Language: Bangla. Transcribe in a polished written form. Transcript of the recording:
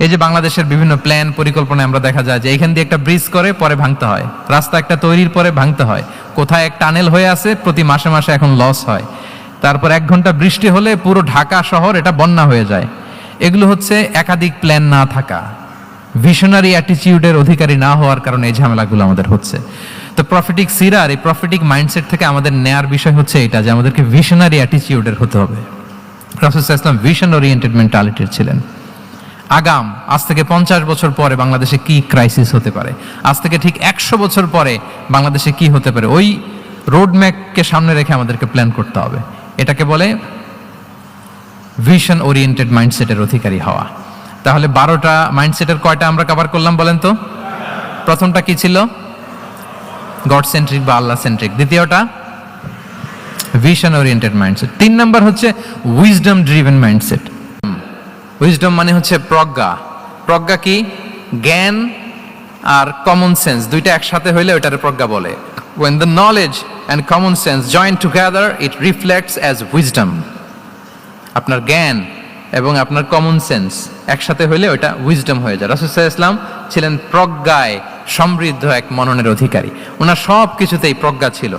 এই যে বাংলাদেশের বিভিন্ন প্ল্যান পরিকল্পনায় আমরা দেখা যায় যে এখান দিয়ে একটা ব্রিজ করে পরে ভাঙতে হয়, রাস্তা একটা তৈরির পরে ভাঙতে হয়, কোথায় এক টানেল হয়ে আছে প্রতি মাসে মাসে এখন লস হয়, তারপর 1 ঘন্টা বৃষ্টি হলে পুরো ঢাকা শহর এটা বন্যা হয়ে যায়। এগুলো হচ্ছে একাধিক প্ল্যান না থাকা, ভিশনারি অ্যাটিটিউডের অধিকারী না হওয়ার কারণে এই ঝামেলাগুলো আমাদের হচ্ছে। তো প্রফেটিক সিরার এই প্রফেটিক মাইন্ডসেট থেকে আমাদের নেয়ার বিষয় হচ্ছে এটা যে আমাদেরকে ভিশনারি অ্যাটিটিউডের হতে হবে। রাসূল সাল্লাল্লাহু আলাইহি ওয়াসাল্লাম ভিশন ওরিয়েন্টেড মেন্টালিটির ছিলেন। আগাম আজ থেকে 50 বছর পরে বাংলাদেশে কি ক্রাইসিস হতে পারে, আজ থেকে ঠিক 100 বছর পরে বাংলাদেশে কি হতে পারে, ওই রোডম্যাপকে সামনে রেখে আমাদেরকে প্ল্যান করতে হবে। এটাকে বলে ভিশন ওরিয়েন্টেড মাইন্ডসেটের অধিকারী হওয়া। তাহলে 12টা মাইন্ডসেটের কয়টা আমরা কভার করলাম বলেন তো? প্রথমটা কি ছিল? গড সেন্ট্রিক বা আল্লাহ সেন্ট্রিক। দ্বিতীয়টা ভিশন ওরিয়েন্টেড মাইন্ডসেট। 3 নাম্বার হচ্ছে উইজডম ড্রিভেন মাইন্ডসেট। উইজডম মানে হচ্ছে প্রজ্ঞা। প্রজ্ঞা কি? জ্ঞান আর কমন সেন্স দুইটা একসাথে হইলে ওটারে প্রজ্ঞা বলে। When the knowledge and common sense join together, it reflects as wisdom. আপনার জ্ঞান এবং আপনার কমন সেন্স একসাথে হইলে ওটা উইজডম হয়ে যায়। রাসূল সাল্লাল্লাহু আলাইহি ওয়াসাল্লাম ছিলেন প্রজ্ঞায় সমৃদ্ধ এক মননের অধিকারী। ওনার সব কিছুতেই প্রজ্ঞা ছিল।